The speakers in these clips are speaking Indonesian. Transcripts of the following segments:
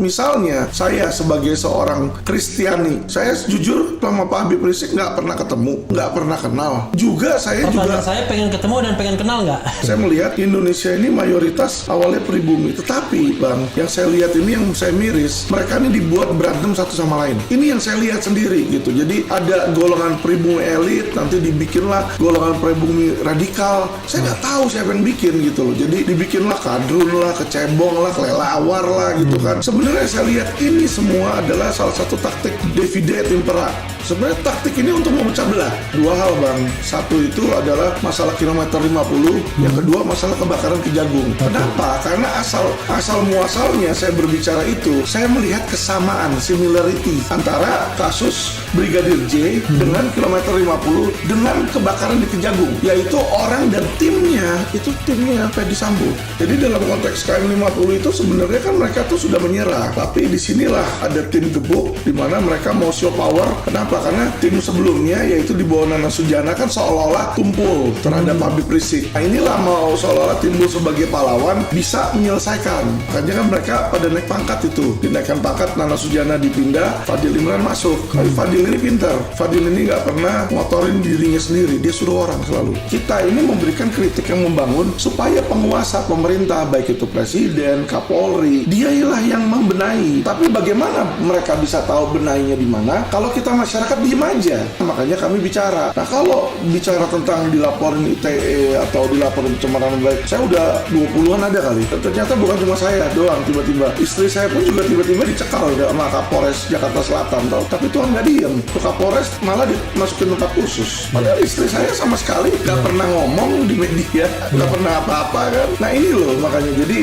Misalnya saya sebagai seorang Kristiani, saya jujur sama Pak Habib Rizik nggak pernah ketemu, nggak pernah kenal. Juga saya saya pengen ketemu dan pengen kenal nggak? Saya melihat Indonesia ini mayoritas awalnya pribumi, tetapi Bang, yang saya lihat ini yang saya miris, mereka ini dibuat berantem satu sama lain. Ini yang saya lihat sendiri gitu. Jadi ada golongan pribumi elit, nanti dibikinlah golongan pribumi radikal. Saya nggak tahu siapa yang bikin gitu loh. Jadi dibikinlah kadrun lah, kecebong lah, kelelawar lah gitu kan. Sebenarnya saya lihat ini semua adalah salah satu taktik divide et impera. Sebenarnya taktik ini untuk memecah belah. Dua hal Bang. Satu itu adalah masalah kilometer 50, yang kedua masalah kebakaran Kejagung. Kenapa? Karena asal muasalnya saya berbicara itu, saya melihat kesamaan, similarity antara kasus Brigadir J dengan kilometer 50 dengan kebakaran di Kejagung, yaitu orang dan timnya itu timnya Ferdy Sambo. Jadi dalam konteks KM50 itu sebenarnya kan mereka tuh sudah menyerah, tapi disinilah ada tim gebuk di mana mereka mau show power. Kenapa? Karena tim sebelumnya yaitu di bawah Nana Sujana kan seolah-olah tumpul terhadap Habib Rizik. Nah inilah mau seolah-olah timbul sebagai pahlawan bisa menyelesaikan. Makanya kan mereka pada naik pangkat itu. Dinaikkan pangkat, Nana Sujana dipindah, Fadil Imran masuk. Tapi Fadil ini pintar. Fadil ini nggak pernah ngotorin dirinya sendiri. Dia suruh orang selalu. Kita ini memberikan kritik yang membangun supaya penguasa pemerintah, baik itu presiden, Kapolri, dialah yang membenahi. Tapi bagaimana mereka bisa tahu benahinya di mana kalau kita masyarakat diem aja? Makanya kami bicara. Nah kalau bicara tentang dilaporin ITE atau dilaporin pencemaran baik, saya udah 20-an ada kali. Ternyata bukan cuma saya doang, tiba-tiba istri saya pun juga tiba-tiba dicekal sama Kapolres Jakarta Selatan tau. Tapi Tuhan nggak diem, tuh Kapolres malah dimasukin tempat khusus. Padahal istri saya sama sekali nggak pernah ngomong di media, nggak pernah apa-apa kan. Nah ini loh makanya jadi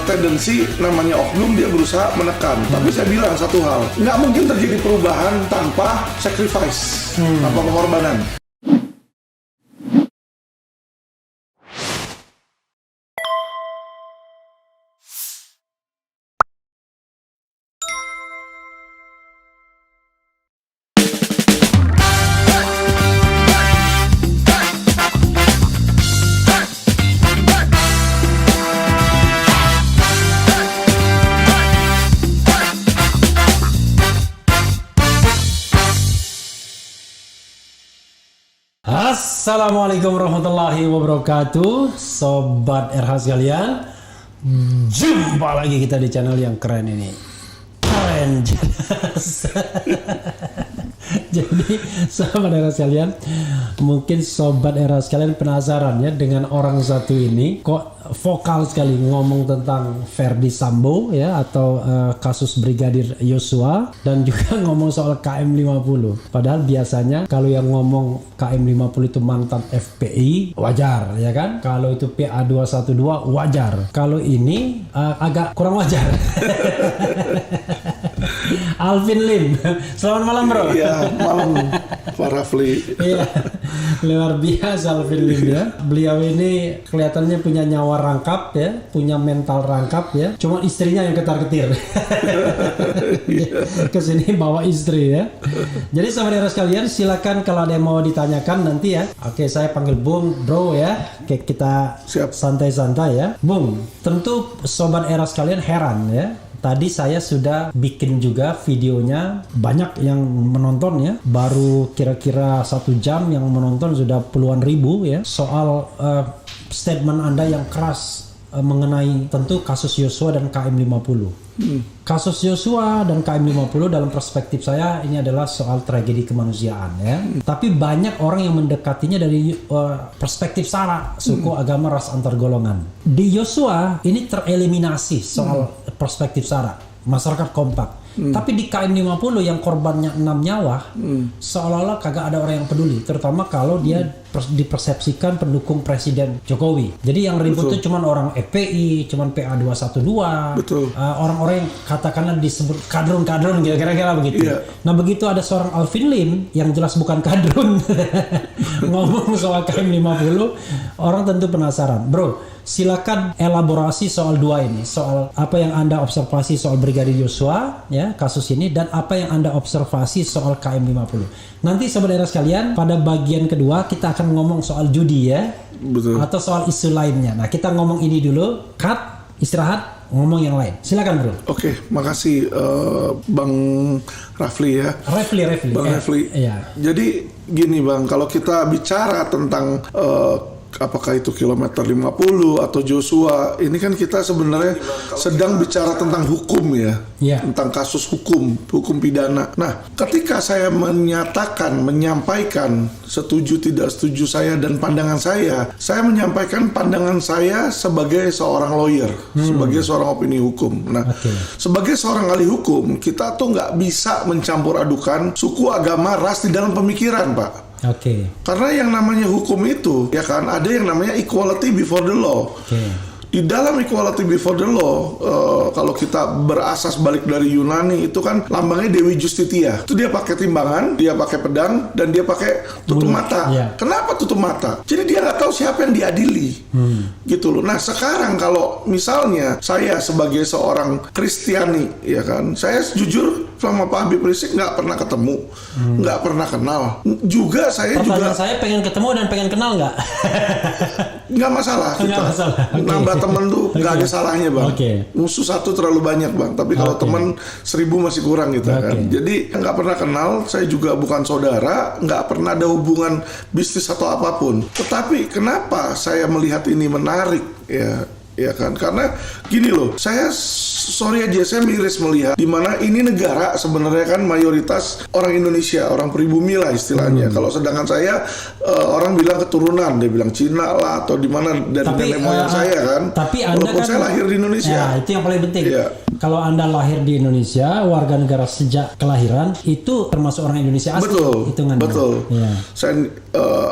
tendensi namanya oknum dia berusaha menekan. Tapi saya bilang satu hal, nggak mungkin terjadi perubahan tanpa sacrifice, tanpa pengorbanan. Assalamualaikum warahmatullahi wabarakatuh, Sobat RH sekalian. Jumpa lagi kita di channel yang keren ini. Keren jelas. Jadi Sobat RH sekalian, mungkin Sobat RH sekalian penasaran ya dengan orang satu ini kok vokal sekali ngomong tentang Ferdy Sambo ya, atau kasus Brigadir Yosua, dan juga ngomong soal KM50. Padahal biasanya kalau yang ngomong KM50 itu mantan FPI wajar ya kan, kalau itu PA212 wajar, kalau ini agak kurang wajar. Alvin Lim, selamat malam bro. Iya, malam Pak Rafli. Iya, luar biasa Alvin Lim ya. Beliau ini kelihatannya punya nyawa rangkap ya, punya mental rangkap ya. Cuma istrinya yang ketar-ketir. Kesini bawa istri ya. Jadi saudara sekalian, silakan kalau ada yang mau ditanyakan nanti ya. Oke, saya panggil Bung Bro ya. Oke, kita santai-santai ya. Bung, tentu Sobat Era sekalian heran ya. Tadi saya sudah bikin juga videonya, banyak yang menonton ya, baru kira-kira 1 jam yang menonton sudah puluhan ribu ya, soal statement Anda yang keras mengenai tentu kasus Yosua dan KM50. Kasus Yosua dan KM50 dalam perspektif saya ini adalah soal tragedi kemanusiaan ya. Tapi banyak orang yang mendekatinya dari perspektif sara, suku, agama, ras, antar golongan. Di Yosua ini tereliminasi soal perspektif sara, masyarakat kompak. Tapi di KM50 yang korbannya 6 nyawa, seolah-olah kagak ada orang yang peduli, terutama kalau dia dipersepsikan pendukung Presiden Jokowi. Jadi yang ribut itu cuman orang FPI, cuman PA212, orang-orang yang katakanlah disebut kadrun-kadrun kira-kira begitu. Yeah. Nah begitu ada seorang Alvin Lim yang jelas bukan kadrun ngomong soal KM50, orang tentu penasaran. Bro, silakan elaborasi soal dua ini, soal apa yang Anda observasi soal Brigadir Yosua ya, kasus ini, dan apa yang Anda observasi soal KM50. Nanti saudara sekalian pada bagian kedua kita akan ngomong soal judi ya. Betul. Atau soal isu lainnya. Nah kita ngomong ini dulu, cut, istirahat, ngomong yang lain. Silakan bro. Oke, makasih Bang Rafli ya. Rafli. Bang Rafli. Iya. Jadi gini Bang, kalau kita bicara tentang apakah itu kilometer 50 atau Joshua, ini kan kita sebenarnya sedang bicara tentang hukum ya, tentang kasus hukum pidana. Nah, ketika saya menyampaikan setuju tidak setuju saya dan pandangan saya menyampaikan pandangan saya sebagai seorang lawyer, sebagai seorang opini hukum. Nah, sebagai seorang ahli hukum, kita tuh nggak bisa mencampur adukan suku, agama, ras di dalam pemikiran, Pak. Karena yang namanya hukum itu, ya kan, ada yang namanya equality before the law. Di dalam equality before the law, kalau kita berasas balik dari Yunani, itu kan lambangnya Dewi Justitia. Itu dia pakai timbangan, dia pakai pedang, dan dia pakai tutup mata. Kenapa tutup mata? Jadi dia nggak tahu siapa yang diadili, gitu loh. Nah sekarang kalau misalnya saya sebagai seorang Kristiani, ya kan, saya jujur sama Pak Habib Rizik nggak pernah ketemu, nggak pernah kenal. Juga saya Pertanyaan saya pengen ketemu dan pengen kenal nggak? Nggak masalah kita. Nambah teman tuh nggak ada salahnya Bang. Musuh satu terlalu banyak Bang. Tapi kalau teman 1000 masih kurang gitu kan. Jadi nggak pernah kenal. Saya juga bukan saudara. Nggak pernah ada hubungan bisnis atau apapun. Tetapi kenapa saya melihat ini menarik ya kan? Karena gini loh, saya miris melihat di mana ini negara sebenarnya kan mayoritas orang Indonesia, orang pribumi lah istilahnya. Kalau sedangkan saya orang bilang keturunan, dia bilang Cina lah atau di mana dari nenek moyang saya kan. Tapi Anda walaupun kan saya lahir di Indonesia. Ya, itu yang paling penting. Kalau Anda lahir di Indonesia, warga negara sejak kelahiran, itu termasuk orang Indonesia asli. Betul. Saya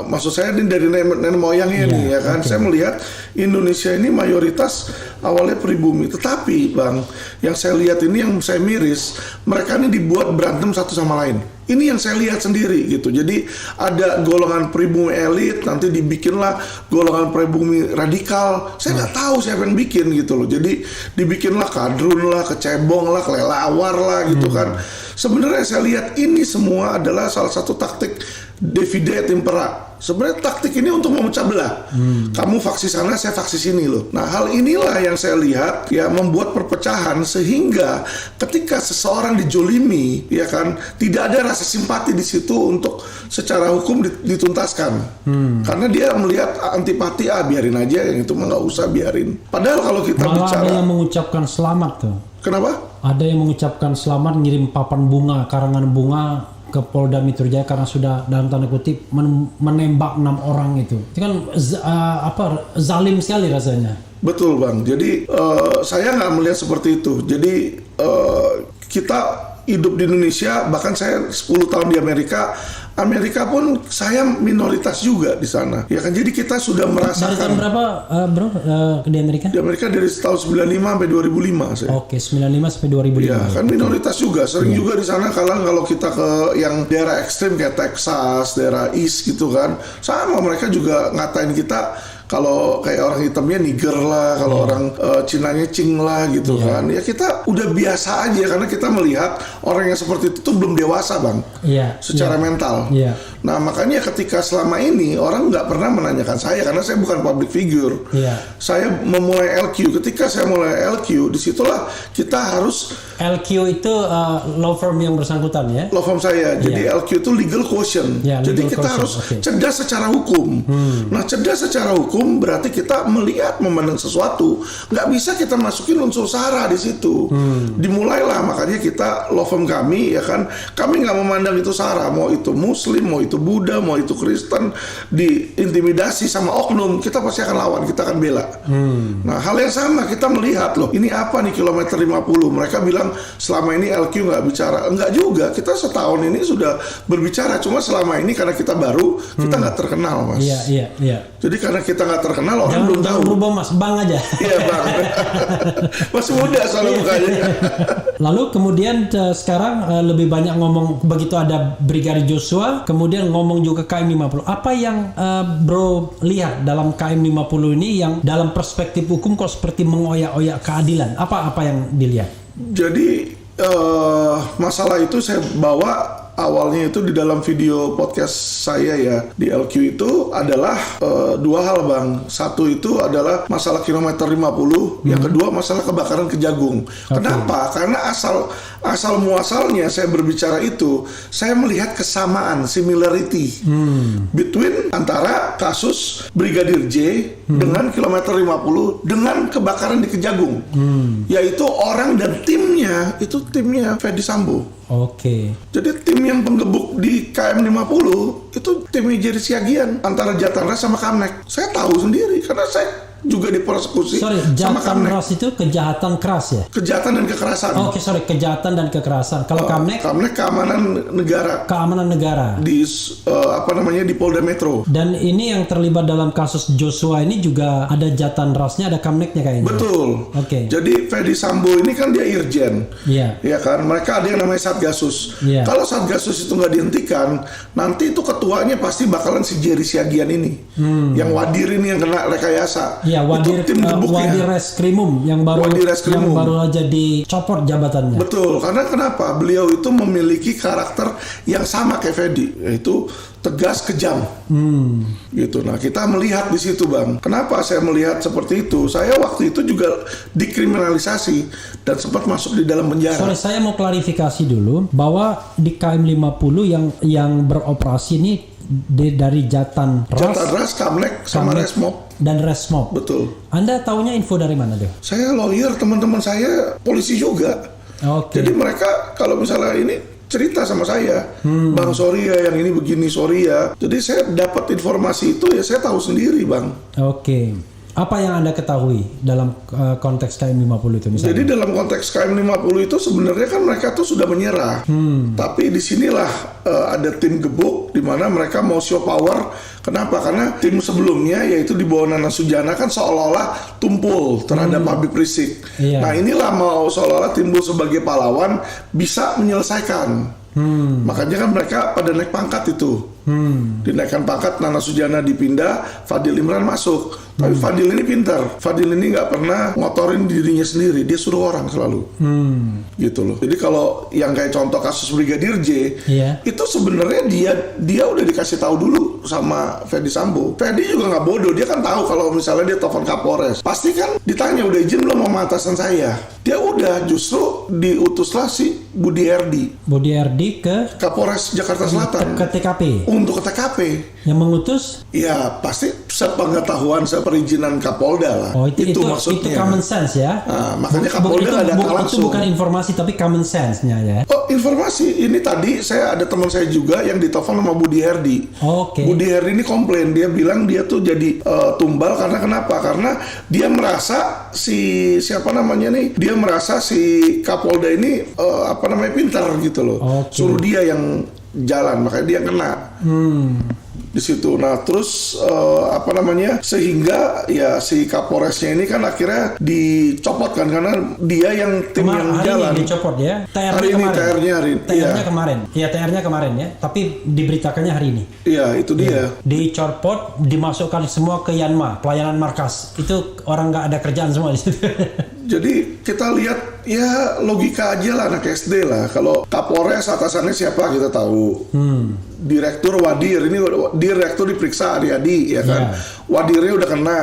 maksud saya ini dari nenek moyangnya nih ya kan. Saya melihat Indonesia ini mayoritas awalnya pribumi, tetapi Bang, yang saya lihat ini yang saya miris, mereka ini dibuat berantem satu sama lain. Ini yang saya lihat sendiri gitu. Jadi ada golongan pribumi elit, nanti dibikinlah golongan pribumi radikal. Saya nggak tahu siapa yang bikin gitu loh. Jadi dibikinlah kadrun lah, kecebong lah, kelelawar lah gitu kan. Sebenarnya saya lihat ini semua adalah salah satu taktik divide et impera. Sebenarnya taktik ini untuk memecah belah. Kamu faksi sana, saya faksi sini loh. Nah hal inilah yang saya lihat ya membuat perpecahan, sehingga ketika seseorang dijolimi ya kan, tidak ada rasa simpati di situ untuk secara hukum dituntaskan. Karena dia melihat antipati, biarin aja yang itu mah nggak usah, biarin. Padahal kalau kita bicara, ada yang mengucapkan selamat tuh. Kenapa? Ada yang mengucapkan selamat, ngirim papan bunga, karangan bunga ke Polda Metro Jaya karena sudah dalam tanda kutip menembak 6 orang itu. Itu kan zalim sekali rasanya. Betul Bang. Jadi saya nggak melihat seperti itu. Jadi kita hidup di Indonesia, bahkan saya 10 tahun di Amerika pun saya minoritas juga di sana. Ya kan, jadi kita sudah merasakan. Dari tahun berapa bro di Amerika? Di Amerika dari tahun 95 sampai 2005 saya. 95 sampai 2005. Ya kan minoritas juga, sering juga di sana kalau kita ke yang daerah ekstrim kayak Texas, daerah East gitu kan. Sama mereka juga ngatain kita. Kalau kayak orang hitamnya Niger lah, kalau orang Cinanya Cing lah gitu kan. Ya kita udah biasa aja karena kita melihat orang yang seperti itu tuh belum dewasa Bang. Secara mental. Nah makanya ketika selama ini orang nggak pernah menanyakan saya karena saya bukan public figure. Saya memulai LQ. Ketika saya mulai LQ, disitulah kita harus. LQ itu law firm yang bersangkutan ya? Law firm saya. Jadi LQ itu legal quotient. Jadi kita harus cerdas secara hukum. Nah cerdas secara hukum berarti kita melihat, memandang sesuatu, nggak bisa kita masukin unsur sara di situ. Dimulailah makanya kita law firm kami ya kan, kami nggak memandang itu sara, mau itu Muslim, mau itu Buddha, mau itu Kristen, diintimidasi sama oknum, kita pasti akan lawan, kita akan bela. Nah hal yang sama kita melihat loh, ini apa nih kilometer 50? Mereka bilang selama ini LQ nggak bicara, nggak juga, kita setahun ini sudah berbicara, cuma selama ini karena kita baru, kita nggak terkenal Mas. Jadi karena kita nggak terkenal, orang belum tahu. Jangan berubah Mas, Bang aja. Iya Bang. Masih muda soalnya mukanya. Lalu kemudian sekarang lebih banyak ngomong begitu ada Brigadir Joshua, kemudian ngomong juga KM 50. Apa yang bro lihat dalam KM 50 ini yang dalam perspektif hukum kok seperti mengoyak-oyak keadilan? Apa yang dilihat? Jadi masalah itu saya bawa awalnya itu di dalam video podcast saya ya di LQ itu adalah dua hal bang. Satu itu adalah masalah kilometer 50, yang kedua masalah kebakaran Kejagung. Kenapa? Karena asal muasalnya saya berbicara itu, saya melihat kesamaan, similarity between antara kasus Brigadir J dengan kilometer 50 dengan kebakaran di Kejagung, yaitu orang dan timnya itu timnya Fedy Sambo. Oke. Jadi tim yang penggebuk di KM 50 itu timnya Jerry Siagian antara Jatanras sama Kamnek. Saya tahu sendiri karena saya juga dipersekusi sama Kamnek. Jatanras itu kejahatan keras ya? Kejahatan dan kekerasan. Oke, kejahatan dan kekerasan. Kalau Kamnek? Kamnek keamanan negara. Keamanan negara. Di di Polda Metro. Dan ini yang terlibat dalam kasus Joshua ini juga ada Jatanrasnya, ada Kamneknya kayaknya. Betul. Oke. Jadi Fedy Sambo ini kan dia irjen. Iya. Ya kan, mereka ada yang namanya Satgasus. Iya. Kalau Satgasus itu nggak dihentikan, nanti itu ketuanya pasti bakalan si Jerry Siagian ini. Yang Wadir ini yang kena rekayasa. Iya, Wadir Reskrimum yang baru aja dicopot jabatannya. Betul, karena kenapa? Beliau itu memiliki karakter yang sama kayak Fedy, yaitu tegas, kejam. Gitu. Nah, kita melihat di situ, Bang. Kenapa saya melihat seperti itu? Saya waktu itu juga dikriminalisasi dan sempat masuk di dalam penjara. Sorry, saya mau klarifikasi dulu bahwa di KM 50 yang beroperasi ini dari Jatanras, Kamnek, sama Resmob. Dan Resmob. Betul. Anda taunya info dari mana tuh? Saya lawyer, teman-teman saya polisi juga. Oke. Jadi mereka kalau misalnya ini cerita sama saya, Bang sorry ya yang ini begini, sorry ya. Jadi saya dapat informasi itu ya saya tahu sendiri, Bang. Oke. Apa yang Anda ketahui dalam konteks KM 50 itu misalnya? Jadi dalam konteks KM 50 itu sebenarnya kan mereka tuh sudah menyerah. Tapi disinilah ada tim gebuk di mana mereka mau show power. Kenapa? Karena tim sebelumnya yaitu di bawah Nana Sujana kan seolah-olah tumpul terhadap Habib Rizik. Iya. Nah inilah mau seolah-olah timbul sebagai pahlawan bisa menyelesaikan. Makanya kan mereka pada naik pangkat itu. Dinaikkan pangkat, Nana Sujana dipindah, Fadil Imran masuk. Tapi Fadil ini pintar. Fadil ini nggak pernah ngotorin dirinya sendiri. Dia suruh orang selalu. Gitu loh. Jadi kalau yang kayak contoh kasus Brigadir J, itu sebenarnya dia udah dikasih tahu dulu sama Fedy Sambo. Fedy juga nggak bodoh. Dia kan tahu kalau misalnya dia telepon Kapolres, pasti kan ditanya udah izin belum sama atasan saya. Dia udah justru diutuslah si Budi Erdi. Budi Erdi ke Kapolres Jakarta Selatan. Ke TKP. Untuk ke TKP. Yang mengutus? Ya pasti sepengetahuan, seperizinan Kapolda lah. Oh itu maksudnya. Itu common sense ya. Nah, makanya Kapolda nggak datang langsung. Itu bukan informasi tapi common sense-nya ya. Oh informasi ini tadi saya ada teman saya juga yang ditelepon sama Budi Herdi. Oke. Budi Herdi ini komplain, dia bilang dia tuh jadi tumbal karena kenapa? Karena dia merasa si Kapolda ini pintar gitu loh. Suruh dia yang jalan, makanya dia kena. Di situ. Nah, terus sehingga ya si Kapolresnya ini kan akhirnya dicopot kan karena dia yang tim yang jalan. Hari ini dicopot ya. TR-nya kemarin ya. Tapi diberitakannya hari ini. Iya, itu dia. Dicopot, dimasukkan semua ke Yanma, pelayanan markas. Itu orang nggak ada kerjaan semua di situ. Jadi kita lihat ya logika aja lah anak SD lah. Kalau Kapolres atasannya siapa kita tahu. Direktur Wadir, ini direktur diperiksa Adi ya kan. Wadirnya udah kena.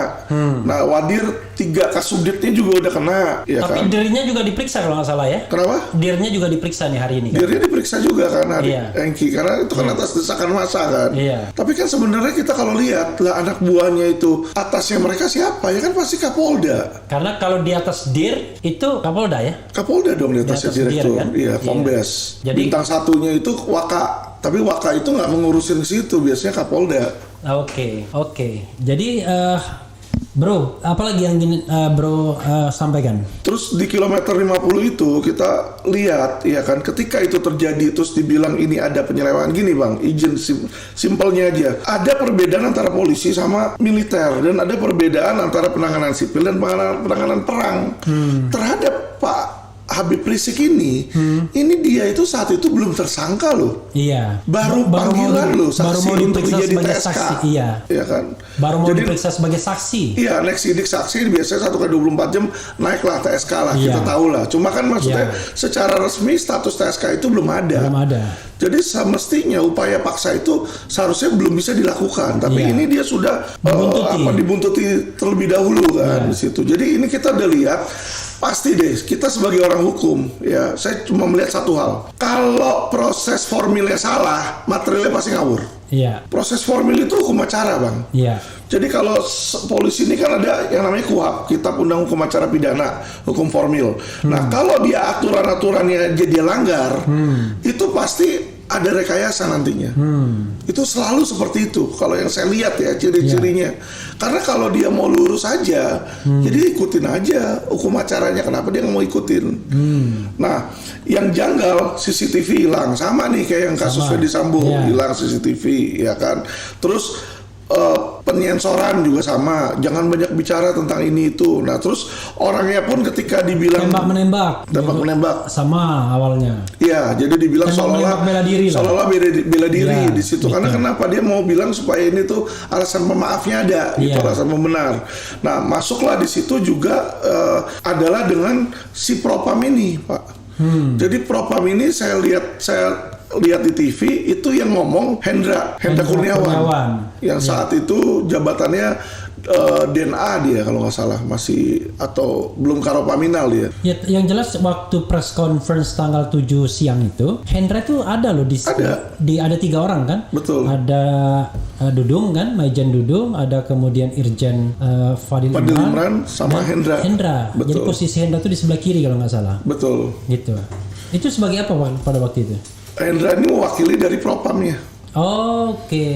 Nah Wadir 3 kasubditnya juga udah kena ya. Tapi kan? Dirnya juga diperiksa kalau nggak salah ya. Kenapa? Dirnya juga diperiksa nih hari ini kan? Dirnya diperiksa juga kan hari Engki karena itu kan atas desakan massa kan. Tapi kan sebenarnya kita kalau lihat lah anak buahnya itu atasnya mereka siapa ya kan pasti Kapolda. Karena kalau di atas Dir itu Kapolda ya. Kapolda dong di atasnya direktur. Kan? Iya, Kombes. Jadi bintang satunya itu Waka. Tapi Waka itu nggak mengurusin ke situ, biasanya Kapolda. Oke. Jadi, bro, apalagi yang ingin bro sampaikan? Terus di kilometer 50 itu kita lihat, ya kan, ketika itu terjadi terus dibilang ini ada penyelewengan gini, Bang, izin simpelnya aja. Ada perbedaan antara polisi sama militer dan ada perbedaan antara penanganan sipil dan penanganan perang terhadap Pak Habib Rizik ini dia itu saat itu belum tersangka loh. Iya. Baru panggilan loh saksi untuk jadi TSK. Saksi, iya. Iya kan. Baru mau diperiksa sebagai saksi. Iya, next sidik saksi biasanya 1x24 jam naiklah TSK lah, kita tahu lah. Cuma kan maksudnya secara resmi status TSK itu belum ada. Belum ada. Jadi semestinya upaya paksa itu seharusnya belum bisa dilakukan, tapi ini dia sudah dibuntuti terlebih dahulu kan di situ. Jadi ini kita udah lihat. Pasti deh, kita sebagai orang hukum, ya, saya cuma melihat satu hal. Kalau proses formilnya salah, materialnya pasti ngawur. Iya. Proses formil itu hukum acara, Bang. Iya. Jadi kalau polisi ini kan ada yang namanya KUHP, Kitab Undang Hukum Acara Pidana, hukum formil. Nah, kalau dia aturan-aturannya dia langgar, itu pasti ada rekayasa nantinya. Itu selalu seperti itu. Kalau yang saya lihat ya ciri-cirinya. Karena kalau dia mau lurus aja, jadi ikutin aja hukum acaranya. Kenapa dia nggak mau ikutin? Nah, yang janggal CCTV hilang, sama nih kayak yang kasus Fedy Sambo hilang CCTV, ya kan. Terus penyensoran juga sama, jangan banyak bicara tentang ini itu. Nah, terus orangnya pun ketika dibilang tembak menembak sama awalnya. Iya, jadi dibilang seolah-olah bela diri di situ. Karena kenapa dia mau bilang supaya ini tuh alasan pemaafnya ada, itu alasan pembenar. Nah, masuklah di situ juga adalah dengan si Propam ini, Pak. Jadi Propam ini saya lihat di TV itu yang ngomong Hendra Kurniawan yang saat itu jabatannya DNA dia kalau nggak salah masih atau belum Karopaminal dia. Ya, yang jelas waktu press conference tanggal 7 siang itu Hendra itu ada loh ada 3 orang kan? Betul. Ada Dudung kan, Maijen Dudung, ada kemudian Irjen Fadil Imran sama Hendra. Betul. Jadi posisi Hendra itu di sebelah kiri kalau nggak salah. Betul. Gitu. Itu sebagai apa pada waktu itu? Hendra ini mewakili dari propamnya. Oke.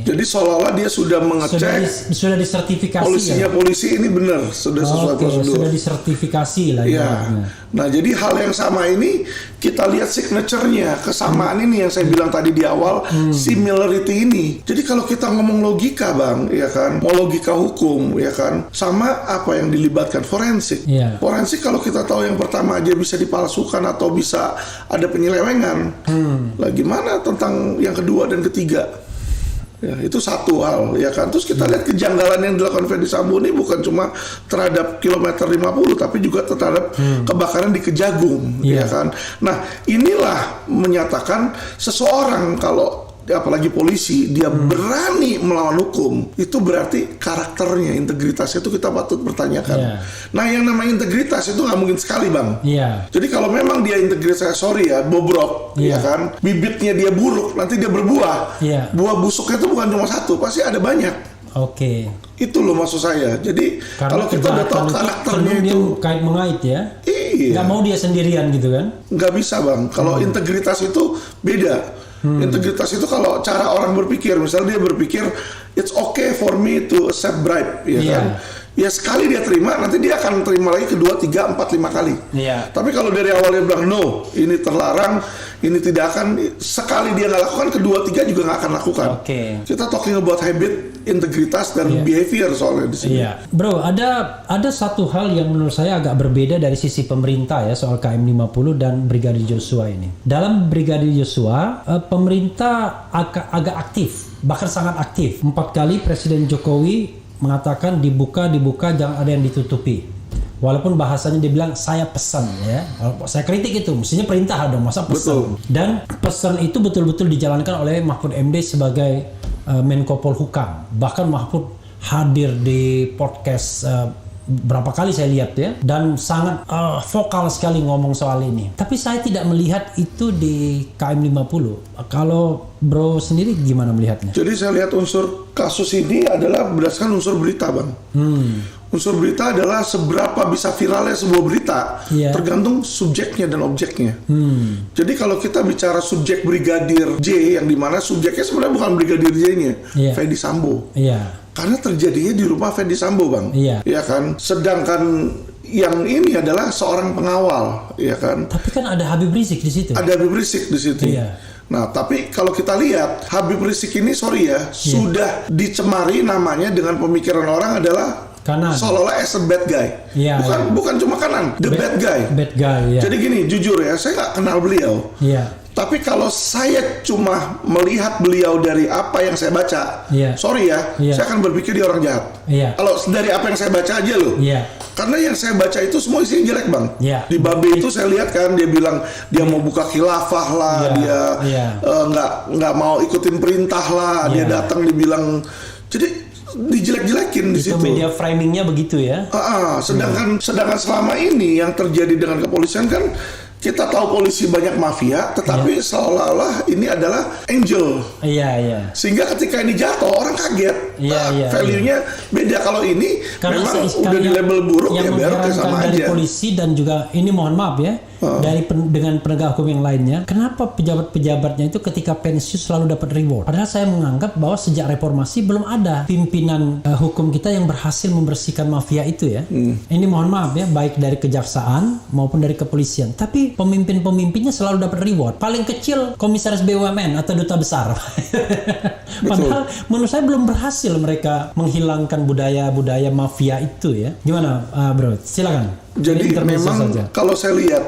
Jadi seolah-olah dia sudah mengecek. Sudah disertifikasi. Polisi ini benar, sudah sesuai prosedur. Sudah disertifikasi lah. Ya. Nah, jadi hal yang sama ini kita lihat signature-nya, kesamaan ini yang saya bilang tadi di awal, similarity ini. Jadi kalau kita ngomong logika, Bang, ya kan, mau logika hukum, ya kan, sama apa yang dilibatkan forensik. Forensik kalau kita tahu yang pertama aja bisa dipalsukan atau bisa ada penyelewengan. Lah gimana tentang yang kedua dan ketiga? Ya, itu satu hal, ya kan. Terus kita lihat kejanggalan yang dilakukan Fedy Sambo ini bukan cuma terhadap kilometer 50, tapi juga terhadap kebakaran di Kejagung, ya kan. Nah, inilah menyatakan seseorang kalau apalagi polisi dia berani melawan hukum, itu berarti karakternya, integritasnya itu kita patut pertanyakan. Nah, yang namanya integritas itu nggak mungkin sekali, Bang. Jadi kalau memang dia integritasnya bobrok, ya kan, bibitnya dia buruk, nanti dia berbuah. Buah busuknya itu bukan cuma satu, pasti ada banyak. Itu loh maksud saya. Jadi kalau kita udah tahu karakternya itu kait mengait ya. Nggak mau dia sendirian gitu kan? Nggak bisa, Bang. Kalau integritas itu beda. Integritas itu kalau cara orang berpikir, misalnya dia berpikir it's okay for me to accept bribe, ya kan? Ya sekali dia terima, nanti dia akan terima lagi kedua, 3, 4, 5 kali. Tapi kalau dari awal dia bilang no, ini terlarang, ini tidak akan, sekali dia nggak lakukan, kedua, 3 juga nggak akan lakukan. Kita talking about habit, integritas dan behavior soalnya di sini. Bro, ada satu hal yang menurut saya agak berbeda dari sisi pemerintah ya soal KM 50 dan Brigadir Joshua ini. Dalam Brigadir Joshua, pemerintah agak aktif, bahkan sangat aktif. 4 kali Presiden Jokowi mengatakan dibuka, jangan ada yang ditutupi. Walaupun bahasanya dia bilang saya pesan ya. Saya kritik itu, mestinya perintah dong, masa pesan. Dan pesan itu betul-betul dijalankan oleh Mahfud MD sebagai Menko Polhukam. Bahkan Mahfud hadir di podcast berapa kali saya lihat ya, dan sangat vokal sekali ngomong soal ini. Tapi saya tidak melihat itu di KM 50. Kalau Bro sendiri gimana melihatnya? Jadi saya lihat unsur kasus ini adalah berdasarkan unsur berita, Bang. Unsur berita adalah seberapa bisa viralnya sebuah berita, tergantung subjeknya dan objeknya. Jadi kalau kita bicara subjek Brigadir J, yang dimana subjeknya sebenarnya bukan Brigadir J-nya, Fedy Sambo. Karena terjadinya di rumah Fedy Sambo, Bang. Ya kan? Sedangkan yang ini adalah seorang pengawal, ya kan? Tapi kan ada Habib Rizik di situ. Ada Habib Rizik di situ. Nah, tapi kalau kita lihat Habib Rizik ini, sudah dicemari namanya dengan pemikiran orang adalah Kanan. Seolah-olah as a bad guy. Iya, Bukan cuma kanan, the bad guy. Bad guy, ya. Jadi gini, jujur ya, saya nggak kenal beliau. Iya. Tapi kalau saya cuma melihat beliau dari apa yang saya baca, sorry ya, saya akan berpikir dia orang jahat. Kalau dari apa yang saya baca aja loh. Karena yang saya baca itu semua isinya jelek, Bang. Di Babe itu saya lihat kan dia bilang dia mau buka khilafah lah, dia nggak mau ikutin perintah lah, dia datang dibilang, jadi dijelek-jelekin di situ. Media framingnya begitu ya. Sedangkan selama ini yang terjadi dengan kepolisian kan, kita tahu polisi banyak mafia, tetapi seolah-olah ini adalah angel. Sehingga ketika ini jatuh, orang kaget. Value-nya beda. Kalau ini karena memang udah di label buruk, ya biar sama dari aja. Polisi dan juga ini mohon maaf ya, dengan penegak hukum yang lainnya, kenapa pejabat-pejabatnya itu ketika pensiun selalu dapat reward? Padahal saya menganggap bahwa sejak reformasi belum ada pimpinan hukum kita yang berhasil membersihkan mafia itu ya. Ini mohon maaf ya, baik dari kejaksaan maupun dari kepolisian. Tapi pemimpin-pemimpinnya selalu dapat reward. Paling kecil komisaris BUMN atau duta besar. Padahal menurut saya belum berhasil mereka menghilangkan budaya mafia itu ya. Gimana bro? Silakan. Jadi memang kalau saya lihat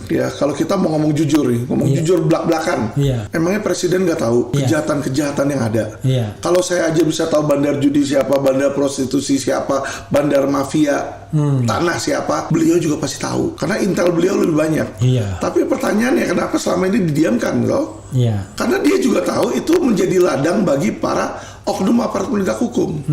ya, kalau kita mau ngomong jujur nih, jujur belak-belakan, emangnya presiden nggak tahu kejahatan-kejahatan yang ada. Kalau saya aja bisa tahu bandar judi siapa, bandar prostitusi siapa, bandar mafia tanah siapa, beliau juga pasti tahu karena intel beliau lebih banyak. Tapi pertanyaannya kenapa selama ini didiamkan loh? Karena dia juga tahu itu menjadi ladang bagi para oknum aparat penegak hukum,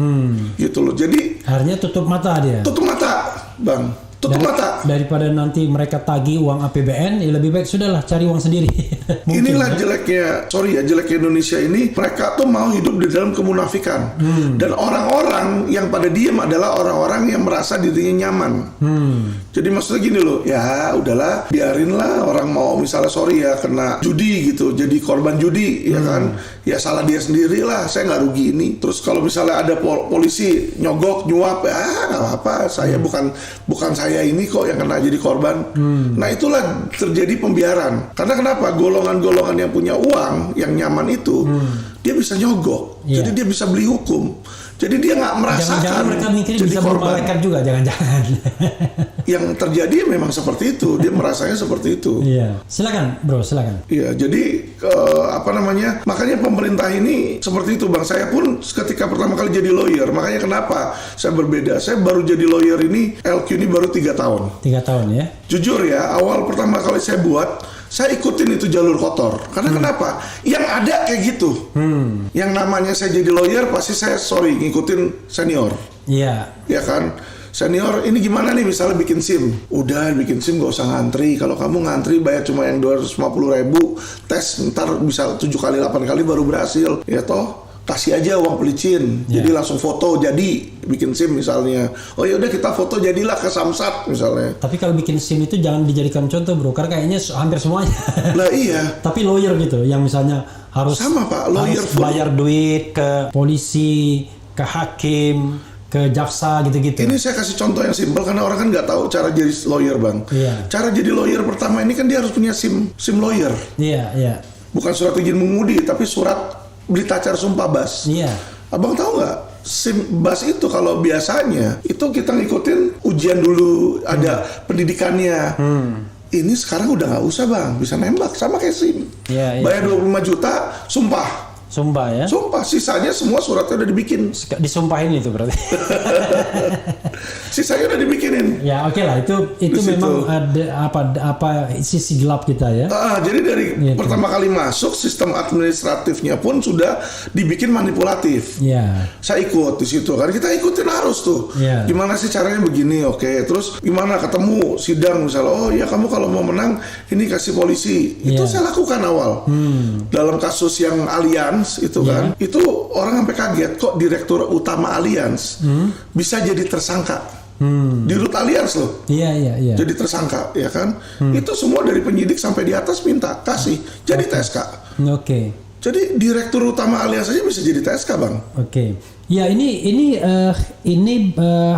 gitu loh. Jadi akhirnya tutup mata dia. Tutup mata, Bang. Tutup mata. Daripada nanti mereka tagih uang APBN, ya lebih baik sudahlah cari uang sendiri. Inilah jeleknya Indonesia ini. Mereka tuh mau hidup di dalam kemunafikan. Dan orang-orang yang pada diem adalah orang-orang yang merasa dirinya nyaman. Jadi maksudnya gini loh, ya udahlah, biarinlah orang mau misalnya kena judi gitu, jadi korban judi, ya kan? Ya salah dia sendiri lah, saya nggak rugi ini. Terus kalau misalnya ada polisi nyogok, nyuap, ya nggak apa-apa, saya bukan saya ini kok yang kena jadi korban. Nah itulah terjadi pembiaran. Karena kenapa? Golongan-golongan yang punya uang, yang nyaman itu, dia bisa nyogok. Jadi dia bisa beli hukum. Jadi dia nggak merasakan. Jangan-jangan mereka mikirin jadi bisa korban. Malaikat juga, jangan-jangan. Yang terjadi memang seperti itu. Dia merasanya seperti itu. Silakan, bro, silakan. Jadi makanya pemerintah ini seperti itu, Bang. Saya pun ketika pertama kali jadi lawyer, makanya kenapa saya berbeda. Saya baru jadi lawyer ini, LQ ini baru 3 tahun. 3 tahun ya. Jujur ya, awal pertama kali saya buat, saya ikutin itu jalur kotor. Karena kenapa? Yang ada kayak gitu. Yang namanya saya jadi lawyer, pasti saya ngikutin senior. Ya kan? Senior, ini gimana nih misalnya bikin SIM? Udah bikin SIM gak usah ngantri. Kalau kamu ngantri bayar cuma yang 250.000, tes ntar bisa 7 kali 8 kali baru berhasil. Ya toh, kasih aja uang pelicin. Jadi langsung foto jadi bikin SIM misalnya. Oh ya udah kita foto jadilah ke Samsat misalnya. Tapi kalau bikin SIM itu jangan dijadikan contoh, bro, karena kayaknya hampir semuanya. Lah iya. Tapi lawyer gitu, yang misalnya harus sama Pak, lawyer harus bayar duit ke polisi, ke hakim, ke jaksa gitu-gitu. Ini saya kasih contoh yang simpel karena orang kan nggak tahu cara jadi lawyer, Bang. Cara jadi lawyer pertama ini kan dia harus punya SIM lawyer. Bukan surat izin mengemudi, tapi surat berita acara sumpah BAS. Abang tahu nggak? SIM BAS itu kalau biasanya itu kita ngikutin ujian dulu, ada pendidikannya. Ini sekarang udah nggak usah, Bang, bisa nembak sama kayak SIM. Bayar 25 juta, sumpah. Sumpah ya? Sumpah, sisanya semua suratnya udah dibikin. Disumpahin itu berarti. Sisanya udah dibikinin. Ya oke lah, itu memang ada apa sisi gelap kita ya. Jadi dari pertama kali masuk, sistem administratifnya pun sudah dibikin manipulatif. Saya ikut di situ kan, kita ikutin harus tuh. Gimana sih caranya begini? Oke, terus gimana ketemu sidang misalnya, oh ya kamu kalau mau menang ini kasih polisi. Itu saya lakukan awal. Dalam kasus yang Allianz itu kan, itu orang sampai kaget kok direktur utama Allianz bisa jadi tersangka. Di Rut Allianz loh. Jadi tersangka, ya kan? Itu semua dari penyidik sampai di atas minta kasih jadi TSK. Jadi direktur utama Allianz aja bisa jadi TSK, Bang. Ya ini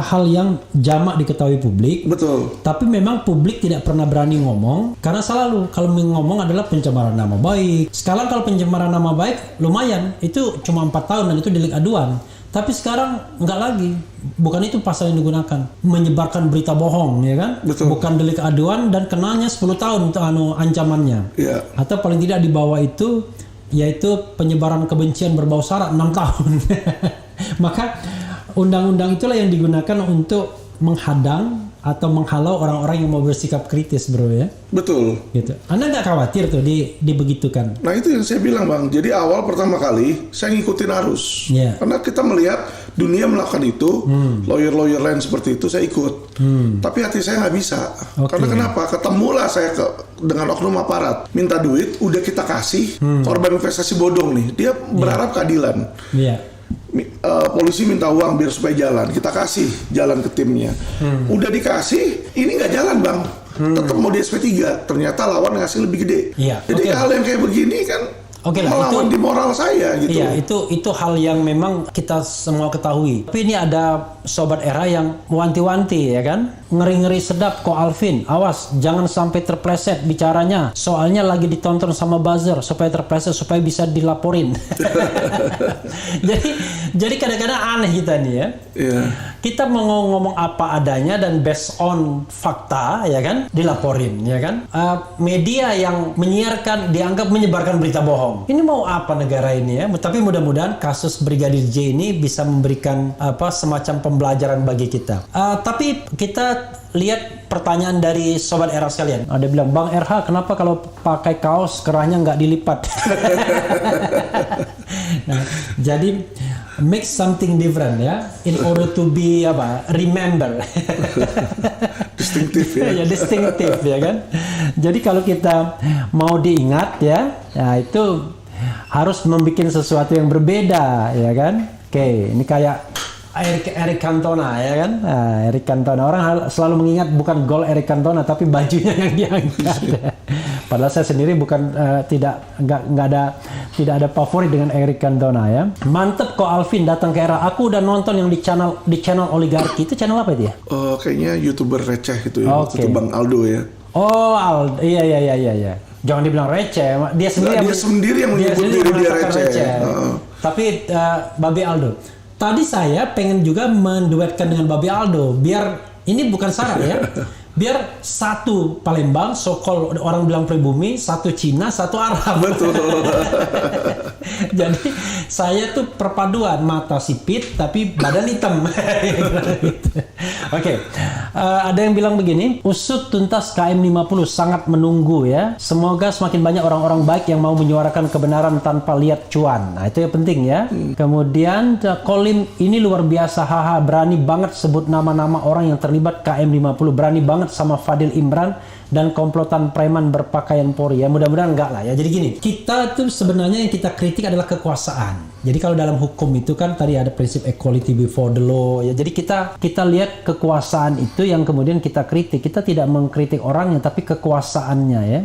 hal yang jamak diketahui publik. Betul. Tapi memang publik tidak pernah berani ngomong karena selalu kalau ngomong adalah pencemaran nama baik. Sekarang kalau pencemaran nama baik lumayan, itu cuma 4 tahun dan itu delik aduan. Tapi sekarang nggak lagi. Bukan itu pasal yang digunakan. Menyebarkan berita bohong, ya kan? Betul. Bukan delik aduan dan kenanya 10 tahun untuk ancamannya. Iya. Atau paling tidak di bawah itu yaitu penyebaran kebencian berbau sara 6 tahun. Maka undang-undang itulah yang digunakan untuk menghadang atau menghalau orang-orang yang mau bersikap kritis, bro, ya. Betul. Gitu. Anda nggak khawatir tuh dibegitukan? Nah itu yang saya bilang, Bang. Jadi awal pertama kali saya ngikutin arus. Yeah. Karena kita melihat dunia melakukan itu, lawyer-lawyer lain seperti itu saya ikut. Tapi hati saya nggak bisa. Okay. Karena kenapa? Ketemulah saya dengan oknum aparat. Minta duit, udah kita kasih. Korban investasi bodong nih. Dia berharap keadilan. Iya. Polisi minta uang biar supaya jalan, kita kasih jalan ke timnya. Udah dikasih, ini nggak jalan, Bang. Tetap mau di SP3, ternyata lawan ngasih lebih gede. Iya. Jadi hal yang kayak begini kan melawan di moral saya gitu. Iya, itu hal yang memang kita semua ketahui. Tapi ini ada sobat era yang wanti-wanti, ya kan? Ngeri-ngeri sedap kok Alvin. Awas, jangan sampai terpleset bicaranya. Soalnya lagi ditonton sama buzzer supaya terpleset supaya bisa dilaporin. jadi kadang-kadang aneh kita nih ya. Iya. Kita mau ngomong apa adanya dan based on fakta, ya kan, dilaporin, ya kan. Media yang menyiarkan dianggap menyebarkan berita bohong. Ini mau apa negara ini ya? Tapi mudah-mudahan kasus Brigadir J ini bisa memberikan semacam pembelajaran bagi kita. Tapi kita lihat pertanyaan dari sobat era sekalian. Ada bilang, Bang RH, kenapa kalau pakai kaos kerahnya nggak dilipat? Nah, jadi make something different ya, in order to be remember. Distinktif ya. Ya, distinktif ya kan. Jadi kalau kita mau diingat ya itu harus membuat sesuatu yang berbeda, ya kan. Oke, ini kayak Eric Cantona, ya kan. Eric Cantona, orang selalu mengingat bukan gol Eric Cantona tapi bajunya yang diangkat. Padahal saya sendiri bukan tidak ada favorit dengan Eric Cantona ya. Mantep kok Alvin datang ke era. Aku udah nonton yang di channel Oligarki. Itu channel apa itu ya? Kayaknya YouTuber receh itu ya. Okay. Itu Bang Aldo ya. Oh, Aldo. Iya. Jangan dibilang receh. Dia sendiri yang menyebut diri dia receh. Tapi Babe Aldo. Tadi saya pengen juga menduetkan dengan Babe Aldo. Biar ini bukan saran ya. Biar satu Palembang, so-called orang bilang pribumi, satu Cina, satu Arab. Betul. Jadi saya tuh perpaduan mata sipit tapi badan hitam. Oke. Ada yang bilang begini, usut tuntas KM50 sangat menunggu ya. Semoga semakin banyak orang-orang baik yang mau menyuarakan kebenaran tanpa lihat cuan. Nah, itu yang penting ya. Kemudian Kolim ini luar biasa, haha, berani banget sebut nama-nama orang yang terlibat KM50, berani banget sama Fadil Imran dan komplotan preman berpakaian Polri ya. Mudah-mudahan enggak lah ya. Jadi gini, kita tuh sebenarnya yang kita kritik adalah kekuasaan. Jadi kalau dalam hukum itu kan tadi ada prinsip equality before the law ya. Jadi kita lihat kekuasaan itu yang kemudian kita kritik. Kita tidak mengkritik orangnya tapi kekuasaannya ya.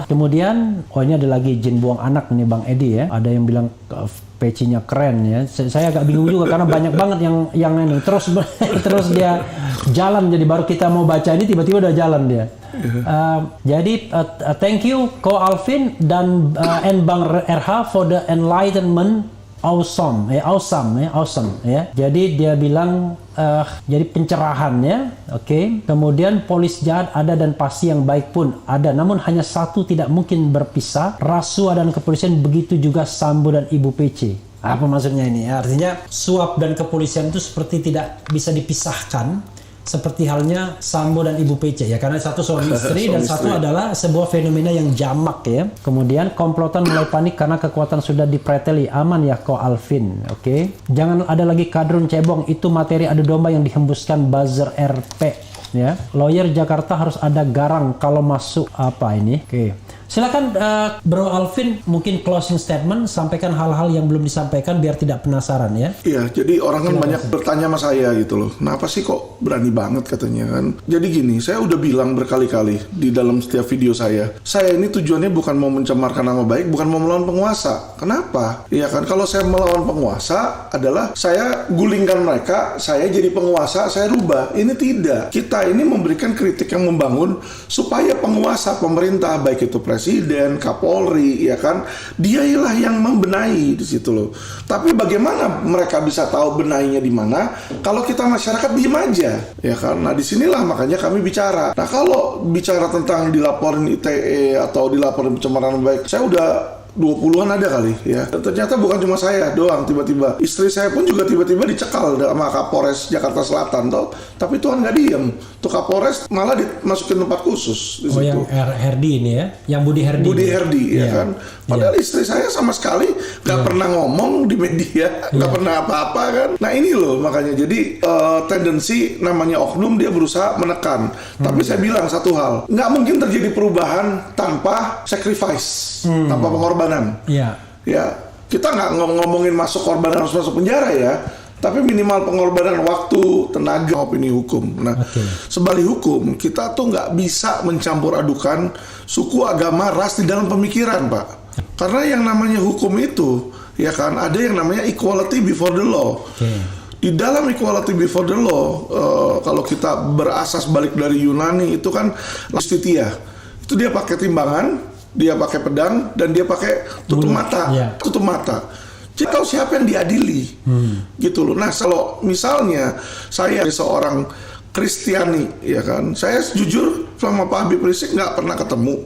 Kemudian ini ada lagi jin buang anak nih Bang Edi ya. Ada yang bilang pecinya keren ya. Saya agak bingung juga karena banyak banget yang ini terus dia jalan, jadi baru kita mau baca ini tiba-tiba udah jalan dia. Jadi thank you Ko Alvin dan Bang RH for the enlightenment. Awesome ya. Jadi dia bilang jadi pencerahan ya. Oke. Kemudian polis jahat ada dan pasti yang baik pun ada, namun hanya satu tidak mungkin berpisah, rasuah dan kepolisian, begitu juga Sambo dan Ibu PC. Apa maksudnya ini? Artinya suap dan kepolisian itu seperti tidak bisa dipisahkan. Seperti halnya Sambo dan Ibu PC ya, karena satu suami istri dan satu adalah sebuah fenomena yang jamak ya. Kemudian komplotan mulai panik karena kekuatan sudah dipreteli. Aman ya Ko Alvin. Oke. Jangan ada lagi kadrun cebong, itu materi adu domba yang dihembuskan buzzer RP ya. Lawyer Jakarta harus ada garang kalau masuk apa ini. Oke. Silakan Bro Alvin, mungkin closing statement, sampaikan hal-hal yang belum disampaikan biar tidak penasaran ya. Iya, jadi orang kan banyak bertanya sama saya gitu loh. Kenapa sih kok berani banget katanya kan? Jadi gini, saya udah bilang berkali-kali di dalam setiap video saya ini tujuannya bukan mau mencemarkan nama baik, bukan mau melawan penguasa. Kenapa? Iya kan, kalau saya melawan penguasa adalah saya gulingkan mereka, saya jadi penguasa, saya rubah. Ini tidak. Kita ini memberikan kritik yang membangun supaya penguasa, pemerintah, baik itu presiden Presiden, Kapolri, ya kan, dialah yang membenahi di situ loh. Tapi bagaimana mereka bisa tahu benahinya di mana kalau kita masyarakat diem aja, ya kan? Nah disinilah makanya kami bicara. Nah kalau bicara tentang dilaporin ITE atau dilaporin pencemaran nama baik, saya udah 20-an ada kali ya. Ternyata bukan cuma saya doang, tiba-tiba istri saya pun juga tiba-tiba dicekal sama Kapolres Jakarta Selatan toh. Tapi Tuhan nggak diem. Tuh Kapolres malah dimasukin tempat khusus di situ. yang Herdi ini ya, yang Budi Herdi. Budi Herdi ya kan. Padahal istri saya sama sekali nggak pernah ngomong di media, nggak pernah apa-apa kan. Nah ini loh makanya jadi tendensi namanya oknum dia berusaha menekan. Tapi saya bilang satu hal, nggak mungkin terjadi perubahan tanpa sacrifice, tanpa pengorbanan. Iya. Ya kita nggak ngomongin masuk korban harus masuk penjara ya. Tapi minimal pengorbanan waktu, tenaga, opini hukum. Nah, sebagai hukum, kita tuh nggak bisa mencampur adukan suku, agama, ras di dalam pemikiran, Pak. Karena yang namanya hukum itu, ya kan, ada yang namanya equality before the law. Di dalam equality before the law, kalau kita berasas balik dari Yunani, itu kan justitia. Itu dia pakai timbangan, dia pakai pedang, dan dia pakai tutup mata. Tutup mata. Jadi tahu siapa yang diadili, gitu loh. Nah, kalau misalnya saya seorang Kristiani, ya kan, saya jujur sama Pak Habib Rizik nggak pernah ketemu,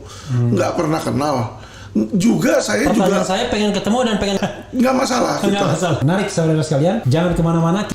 nggak pernah kenal. Juga saya Pertanyaan saya pengen ketemu dan pengen nggak masalah. Nggak masalah. Menarik saudara sekalian, jangan kemana-mana.